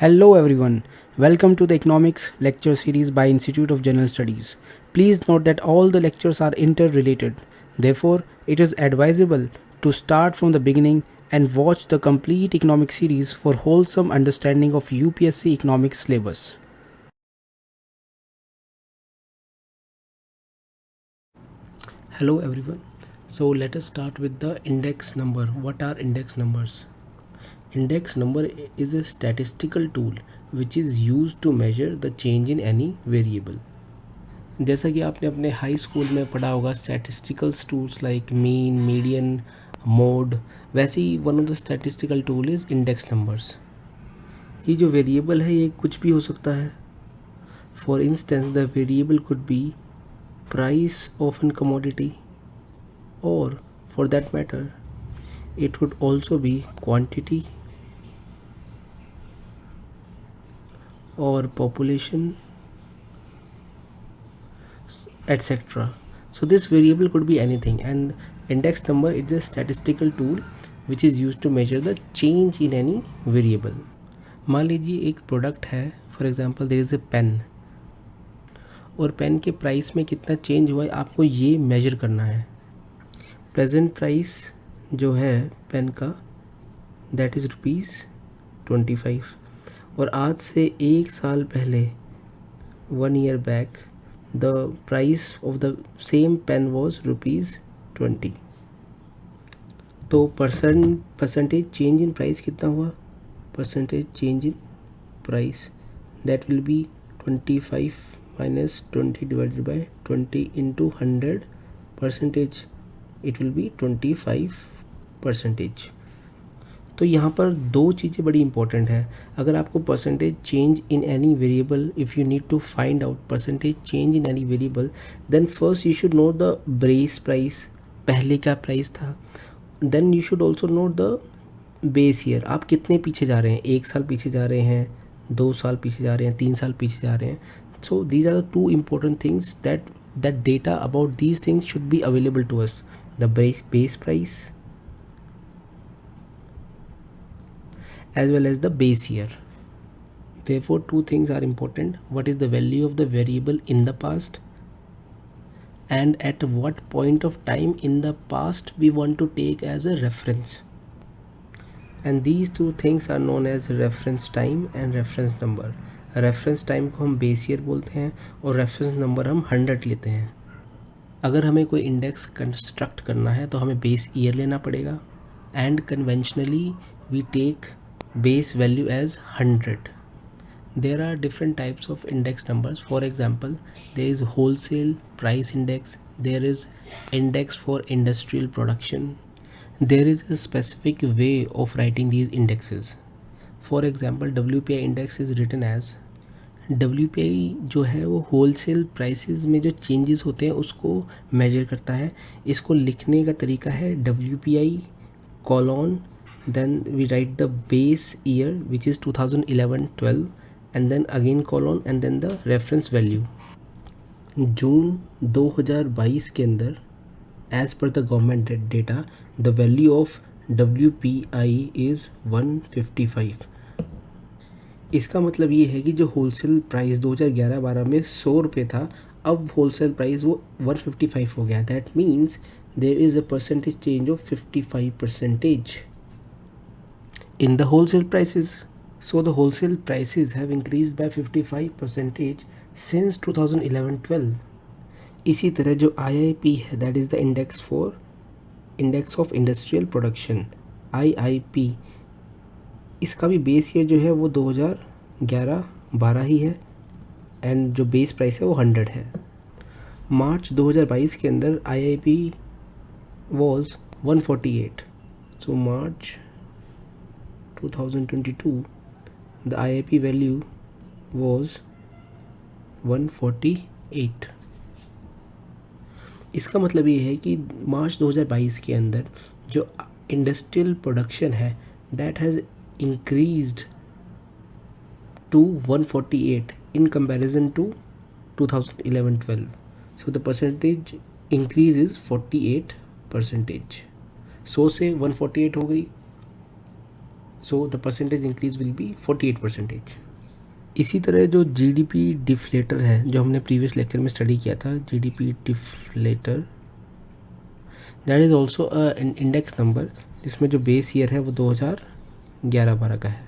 Hello everyone, welcome to the economics lecture series by Institute of General Studies. Please note that all the lectures are interrelated. Therefore, it is advisable to start from the beginning and watch the complete economic series for wholesome understanding of UPSC economics syllabus. Hello everyone. So let us start with the index number. What are index numbers? Index number is a statistical tool which is used to measure the change in any variable. जैसा कि आपने अपने high school में पढ़ा होगा statistical tools like mean median mode, वैसे ही one of the statistical tool is index numbers. ये जो वेरिएबल है ये कुछ भी हो सकता है. For instance the variable could be price of an commodity और for that matter it would also be quantity or population, etc. So this variable could be anything, and index number is a statistical tool which is used to measure the change in any variable. मान लीजिए एक product है, for example there is a pen, और pen के price में कितना change हुआ है आपको ये मेजर करना है. प्रेजेंट प्राइस जो है पेन का दैट इज़ ₹25, और आज से एक साल पहले 1 year back the price of the same pen was ₹20. तो परसेंटेज चेंज इन प्राइस कितना हुआ? Percentage change in price that will be 25 minus 20 divided by 20 into 100 percentage, it will be 25%. तो यहाँ पर दो चीज़ें बड़ी इंपॉर्टेंट है. अगर आपको percentage change in any variable, if you need to find out percentage change in any variable, then first you should know the base price, पहले का प्राइस था. Then you should also know the base year, आप कितने पीछे जा रहे हैं, 1 साल पीछे जा रहे हैं, 2 साल पीछे जा रहे हैं, 3 साल पीछे जा रहे हैं. So these are the two important things that data about these things should be available to us. The base price as well as the base year. Therefore, two things are important. What is the value of the variable in the past, and at what point of time in the past we want to take as a reference. And these two things are known as reference time and reference number. Reference time को हम base year बोलते हैं और reference number हम 100 लेते हैं. अगर हमें कोई इंडेक्स कंस्ट्रक्ट करना है तो हमें बेस ईयर लेना पड़ेगा, and conventionally we take base value as 100. There are different types of index numbers. For example there is wholesale price index, there is index for industrial production. There is a specific way of writing these indexes. For example WPI index is written as, WPI जो है वो wholesale prices में जो changes होते हैं उसको major करता है. इसको लिखने का तरीका है WPI colon, then we write the base year which is 2011-12, and then again colon and then the reference value. June 2022 के अंदर as per the government data the value of WPI is 155. इसका मतलब ये है कि जो होलसेल प्राइस 2011-12 में 100 रुपये था, अब होलसेल प्राइस वो 155 हो गया. That means there is a percentage change of 55% in the wholesale prices. So the wholesale prices have increased by 55% since 2011-12. इसी तरह जो IIP है that is the index of industrial production, IIP, इसका भी base year जो है वो 2011-12 ही है, एंड जो बेस प्राइस है वो 100 है. मार्च 2022 के अंदर IIP was 148. So March 2022 the IIP value was 148. इसका मतलब ये है कि मार्च 2022 के अंदर जो इंडस्ट्रियल प्रोडक्शन है that has increased to 148 in comparison to 2011-12. So the percentage increase is 48%. 100 से 148 हो गई. So the percentage increase will be 48%। इसी तरह जो जीडीपी डिफ्लेटर है, जो हमने प्रीवियस लेक्चर में स्टडी किया था, GDP deflator, that is also an index number, जिसमें जो बेस ईयर है वो 2011-12 का है।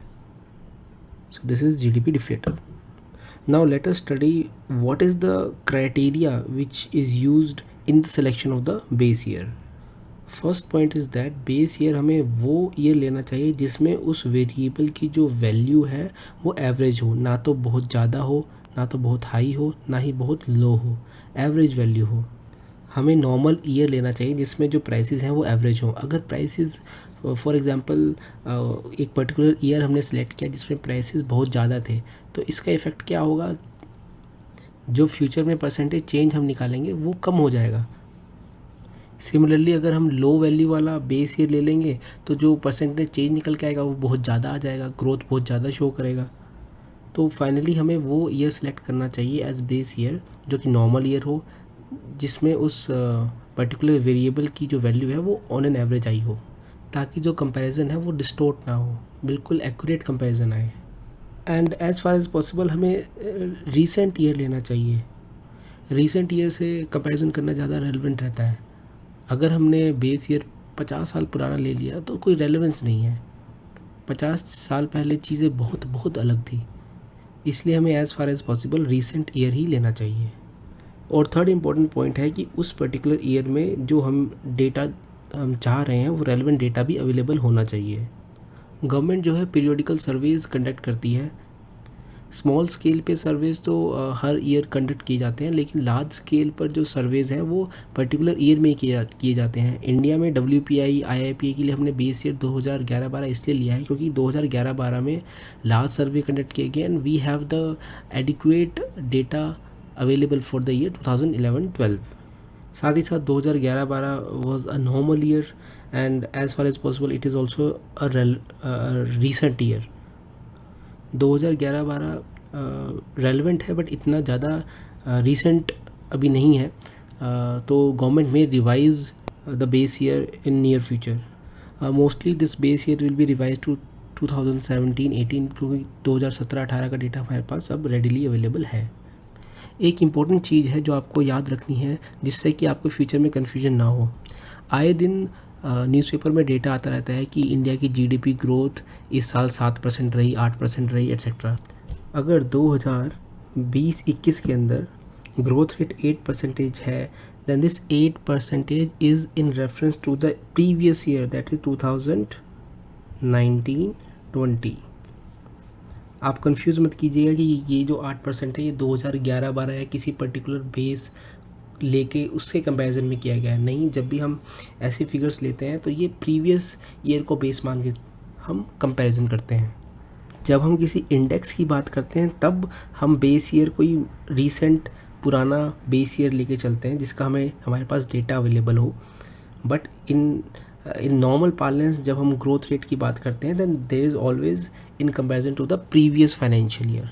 So this is GDP deflator. Now let us study what is the criteria which is used in the selection of the base year. First point is that base year हमें वो year लेना चाहिए जिसमें उस वेरिएबल की जो value है वो एवरेज हो, ना तो बहुत ज़्यादा हो, ना तो बहुत हाई हो, ना ही बहुत लो हो, एवरेज वैल्यू हो। हमें नॉर्मल ईयर लेना चाहिए जिसमें जो प्राइसेस हैं वो एवरेज हों। अगर प्राइसेस फॉर एग्जांपल एक पर्टिकुलर ईयर हमने सेलेक्ट किया जिसमें प्राइसेस बहुत ज़्यादा थे, तो इसका इफ़ेक्ट क्या होगा, जो फ्यूचर में परसेंटेज चेंज हम निकालेंगे वो कम हो जाएगा। सिमिलरली अगर हम लो वैल्यू वाला बेस ईयर ले लेंगे तो जो परसेंटेज चेंज निकल के आएगा वो बहुत ज़्यादा आ जाएगा, ग्रोथ बहुत ज़्यादा शो करेगा। तो फाइनली हमें वो ईयर सेलेक्ट करना चाहिए एज बेस ईयर जो कि नॉर्मल ईयर हो, जिसमें उस पर्टिकुलर वेरिएबल की जो वैल्यू है वो ऑन एन एवरेज आई हो, ताकि जो कंपैरिजन है वो डिस्टोर्ट ना हो, बिल्कुल एक्यूरेट कंपैरिजन आए। And as far as possible हमें रीसेंट ईयर लेना चाहिए। रीसेंट ईयर से कंपैरिजन करना ज़्यादा रेलेवेंट रहता है। अगर हमने बेस ईयर 50 साल पुराना ले लिया तो कोई रेलेवेंस नहीं है। 50 साल पहले चीज़ें बहुत बहुत अलग थी, इसलिए हमें as far as possible recent year ही लेना चाहिए। और थर्ड इम्पॉर्टेंट पॉइंट है कि उस पर्टिकुलर ईयर में जो हम डेटा हम चाह रहे हैं वो रेलेवेंट डेटा भी अवेलेबल होना चाहिए। गवर्नमेंट जो है पीरियोडिकल सर्वेज कंडक्ट करती है। स्मॉल स्केल पे सर्वेज तो हर ईयर कंडक्ट किए जाते हैं, लेकिन लार्ज स्केल पर जो सर्वेज हैं वो पर्टिकुलर ईयर में ही किए जाते हैं। इंडिया में WPI IIPA के लिए हमने बेस ईयर 2011-12 इसलिए लिया है क्योंकि 2011-12 में लार्ज सर्वे कंडक्ट किए गए and we have the adequate data available for the year 2011-12। साथ ही साथ 2011-12 was a normal year and as far as possible it is also a recent year. 2011-12 relevant है बट इतना ज़्यादा रीसेंट अभी नहीं है, तो government may revise the base year in near future. Mostly this base year will be revise to 2017-18 क्योंकि 2017-18 का data हमारे पास अब रेडिली अवेलेबल है। एक इम्पॉर्टेंट चीज़ है जो आपको याद रखनी है जिससे कि आपको फ्यूचर में कन्फ्यूजन ना हो। आए दिन न्यूज़पेपर में डेटा आता रहता है कि इंडिया की जीडीपी ग्रोथ इस साल 7% रही, 8% रही, एट्सेट्रा। अगर 2020-21 के अंदर ग्रोथ रेट 8% है, then this 8% is in reference to the previous year, that is 2019-20। आप कंफ्यूज मत कीजिएगा कि ये जो 8% है ये 2011-12 या किसी पर्टिकुलर बेस लेके उसके कंपैरिजन में किया गया है। नहीं, जब भी हम ऐसे फिगर्स लेते हैं तो ये प्रीवियस ईयर को बेस मान के हम कंपैरिजन करते हैं। जब हम किसी इंडेक्स की बात करते हैं तब हम बेस ईयर कोई रीसेंट पुराना बेस ईयर लेके चलते हैं जिसका हमारे पास डेटा अवेलेबल हो। बट इन नॉर्मल पार्लेंस जब हम ग्रोथ रेट की बात करते हैं then there is always in comparison to the previous financial year.